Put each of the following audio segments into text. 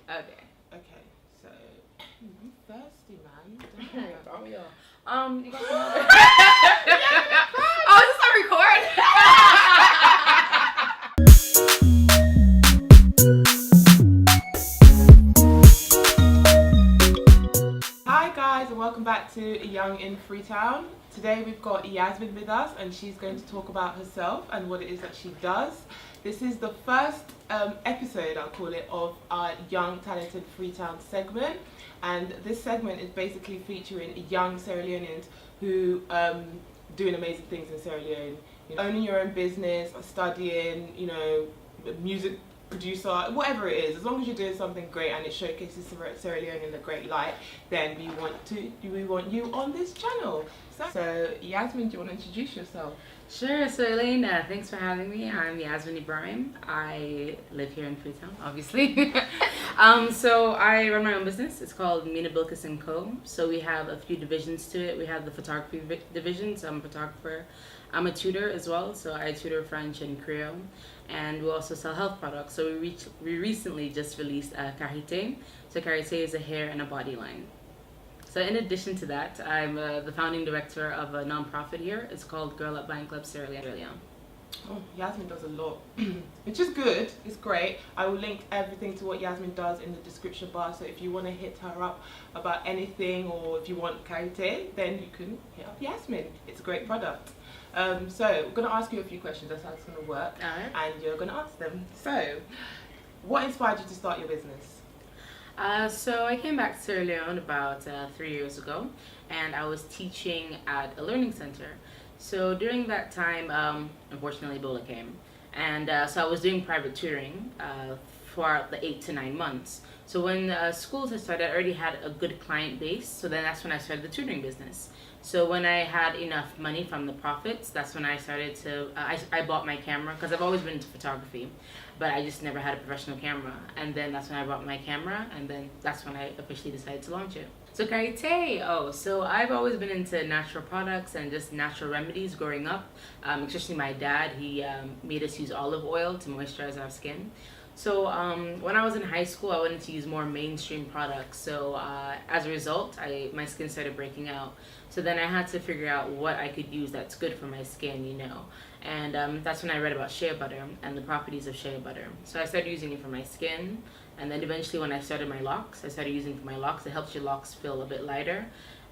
Okay. Okay, so I'm thirsty, man. Oh, yeah. You got some Oh, is this a record? Hi guys, and welcome back to In Freetown. Today we've got Yasmine with us, and she's going to talk about herself and what it is that she does. This is the first episode, I'll call it, of our Young Talented Freetown segment. And this segment is basically featuring young Sierra Leoneans who doing amazing things in Sierra Leone. You know, owning your own business, studying, music producer, whatever it is, as long as you're doing something great and it showcases Sierra Leone in a great light, then we want you on this channel. So Yasmine, do you want to introduce yourself? Sure. So Elaine, thanks for having me. I'm Yasmine Ibrahim. I live here in Freetown, obviously. So I run my own business. It's called Mina Bilkis & Co. So we have a few divisions to it. We have the photography division, so I'm a photographer. I'm a tutor as well, so I tutor French and Creole. And we also sell health products. So we recently just released Karité. So Karité is a hair and a body line. So in addition to that, I'm the founding director of a nonprofit here. It's called Girl Up Buying Club Sierra Leone. Oh, Yasmine does a lot, which is good. It's great. I will link everything to what Yasmine does in the description bar. So if you want to hit her up about anything, or if you want Karité, then you can hit up Yasmine. It's a great product. So we're going to ask you a few questions. That's how it's going to work. All right. And you're going to answer them. So, what inspired you to start your business? So I came back to Sierra Leone about 3 years ago, and I was teaching at a learning center. So during that time, unfortunately, Ebola came, and so I was doing private tutoring for the 8 to 9 months. So when schools had started, I already had a good client base. So then that's when I started the tutoring business. So when I had enough money from the profits, that's when I started to, I bought my camera, because I've always been into photography, but I just never had a professional camera. And then that's when I bought my camera, and then that's when I officially decided to launch it. So Karité, so I've always been into natural products and just natural remedies growing up. Especially my dad, he made us use olive oil to moisturize our skin. So when I was in high school, I wanted to use more mainstream products. So as a result, my skin started breaking out. So then I had to figure out what I could use that's good for my skin, And that's when I read about shea butter and the properties of shea butter. So I started using it for my skin. And then eventually when I started my locks, I started using it for my locks. It helps your locks feel a bit lighter.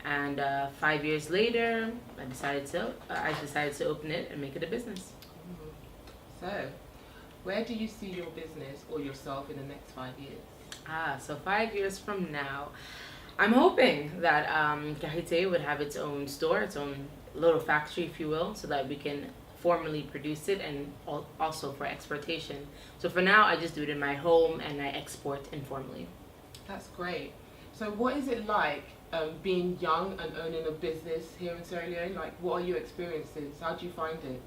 And 5 years later, I decided to open it and make it a business. So, where do you see your business or yourself in the next 5 years? So 5 years from now, I'm hoping that Karité would have its own store, its own little factory, if you will, so that we can formally produce it and also for exportation. So for now, I just do it in my home and I export informally. That's great. So what is it like being young and owning a business here in Sierra Leone? Like, what are your experiences? How do you find it?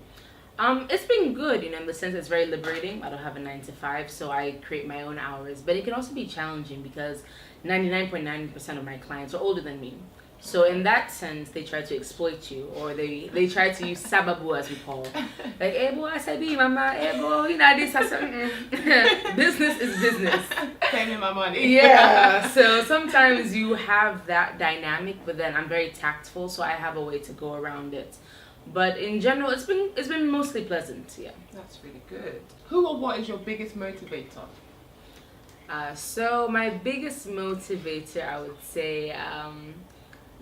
It's been good, in the sense it's very liberating. I don't have a 9 to 5, so I create my own hours. But it can also be challenging because 99.9% of my clients are older than me. So in that sense, they try to exploit you, or they try to use sababu, as we call it. Like, hey boy, I said, mama, hey boy, this, I said, business is business. Pay me my money. Yeah, so sometimes you have that dynamic, but then I'm very tactful, so I have a way to go around it. But in general, it's been mostly pleasant, yeah. That's really good. Who or what is your biggest motivator? So my biggest motivator, I would say,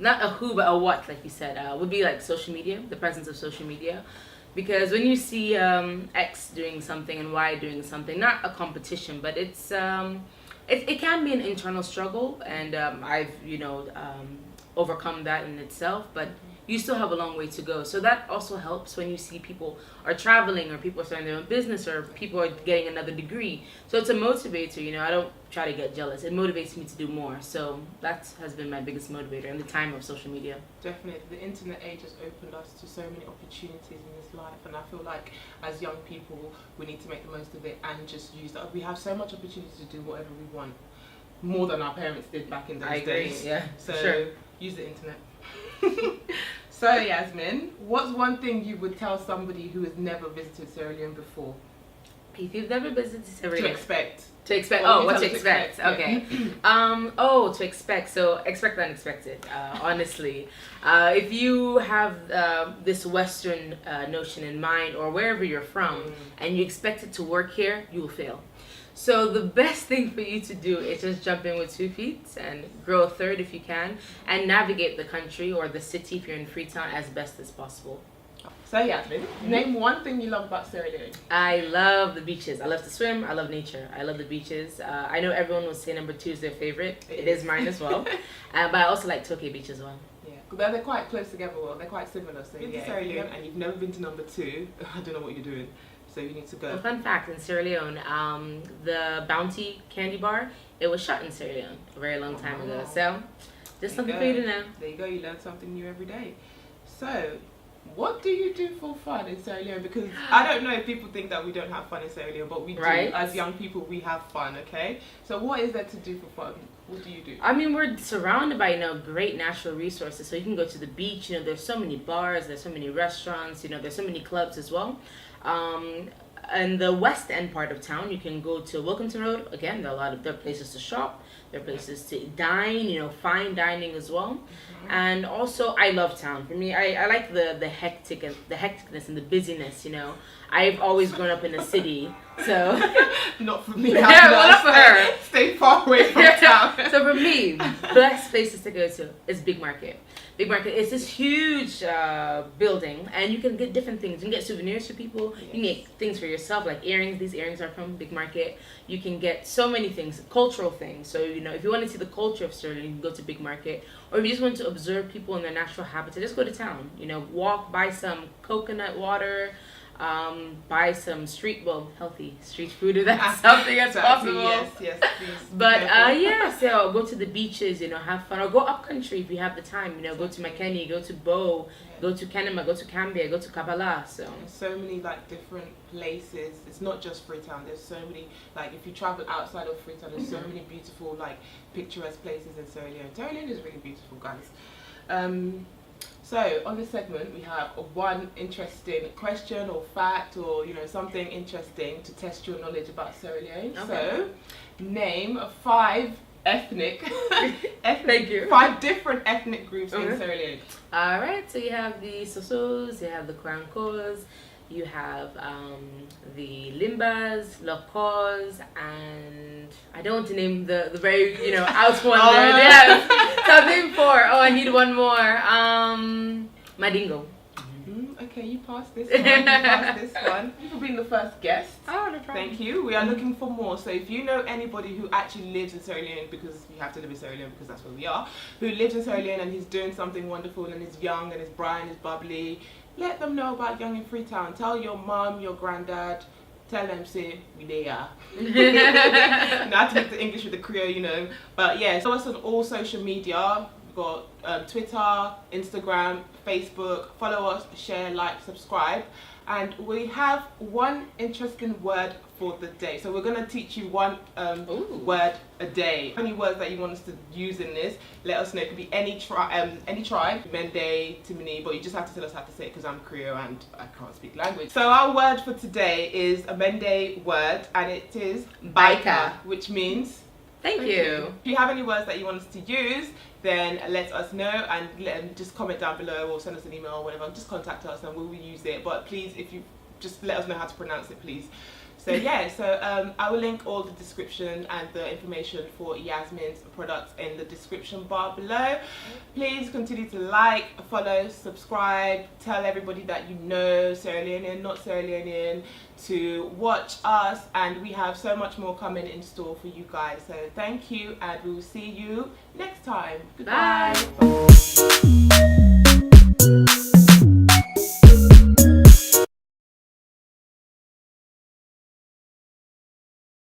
not a who, but a what, like you said, would be like social media, the presence of social media. Because when you see X doing something and Y doing something, not a competition, but it can be an internal struggle, and I've, overcome that in itself, but you still have a long way to go. So that also helps when you see people are traveling, or people are starting their own business, or people are getting another degree. So it's a motivator, I don't try to get jealous. It motivates me to do more. So that has been my biggest motivator in the time of social media. Definitely. The internet age has opened us to so many opportunities in this life, and I feel like as young people, we need to make the most of it and just use that. We have so much opportunity to do whatever we want, more than our parents did back in those days. Yeah. So sure. Use the internet. So Yasmine, what's one thing you would tell somebody who has never visited Sierra Leone before? If you've never visited Sierra To Leone, expect. what to expect. Okay. To expect. So expect the unexpected. Honestly, if you have this Western notion in mind, or wherever you're from, and you expect it to work here, you will fail. So the best thing for you to do is just jump in with 2 feet and grow a third if you can, and navigate the country or the city if you're in Freetown as best as possible. So Yasmine, name one thing you love about Sierra Leone. I love the beaches. I love to swim. I love nature. I love the beaches. I know everyone will say number 2 is their favorite. It is mine as well. But I also like Tokyo Beach as well. Yeah, they're quite close together. Well, they're quite similar. So been to Sierra Leone and you've never been to number 2, I don't know what you're doing. So you need to go. A fun fact in Sierra Leone, the Bounty candy bar, it was shot in Sierra Leone a very long time ago. So just something for you to know. There you go. You learn something new every day. So, what do you do for fun in Sierra Leone? Because I don't know if people think that we don't have fun in Sierra Leone, but we do. Right. As young people, we have fun, okay? So what is there to do for fun? What do you do? I mean, we're surrounded by, great natural resources. So you can go to the beach, there's so many bars, there's so many restaurants, there's so many clubs as well. In the west end part of town, you can go to Wilkinson Road. Again, there are places to shop. There are places to dine, fine dining as well. And also, I love town. For me, I like the hecticness and the busyness, I've always grown up in a city, so... Not for me. Yeah, well, not for her. Stay far away from town. So for me, best places to go to is Big Market. Big Market is this huge building, and you can get different things. You can get souvenirs for people. You can get things for yourself, like earrings. These earrings are from Big Market. You can get so many things, cultural things. So, if you want to see the culture of Sierra Leone, you can go to Big Market. Or if you just want to observe people in their natural habitat, just go to town. Walk, buy some coconut water, buy some healthy street food if that's something that's possible. Yes, please. But so go to the beaches, have fun, or go up country if you have the time. Go to Makeni, go to Bow, go to Kenema, go to Cambia, go to Kabbalah. So many different places. It's not just Freetown. There's so many if you travel outside of Freetown, there's so many beautiful picturesque places in Sierra Leone. Sierra Leone is really beautiful, guys. So on this segment we have one interesting question or fact or something interesting to test your knowledge about Sierra Leone. Okay. So name 5 five different ethnic groups in Sierra Leone. Alright, so you have the Sosos, you have the Kwankos, you have the Limbas, Lokos, and I don't want to name the very out one there. Yes. So I've named 4. Oh, I need one more. Madingo. Okay, you passed this one. Thank you for being the first guest. Oh, no problem. Thank you. We are looking for more. So if you know anybody who actually lives in Sierra Leone, because you have to live in Sierra Leone because that's where we are, who lives in Sierra Leone and he's doing something wonderful and is young and is bright and is bubbly, let them know about Young in Freetown. Tell your mum, your granddad, tell them, say, we there. Not to make the English with the Creole, But yeah, follow us on all social media. We've got Twitter, Instagram, Facebook. Follow us, share, like, subscribe. And we have one interesting word for the day. So we're going to teach you one word a day. Any words that you want us to use in this, let us know. It could be any tribe, Mende, Timini, but you just have to tell us how to say it because I'm Creole and I can't speak language. So our word for today is a Mende word, and it is Baika, which means Thank you. If you have any words that you want us to use, then let us know and just comment down below or send us an email or whatever. Just contact us and we will use it. But please, if you just let us know how to pronounce it, please. So yeah, I will link all the description and the information for Yasmine's products in the description bar below. Please continue to like, follow, subscribe, tell everybody that you know, Sierra Leonean, not Sierra Leonean, to watch us, and we have so much more coming in store for you guys. So thank you, and we will see you next time. Goodbye. Bye.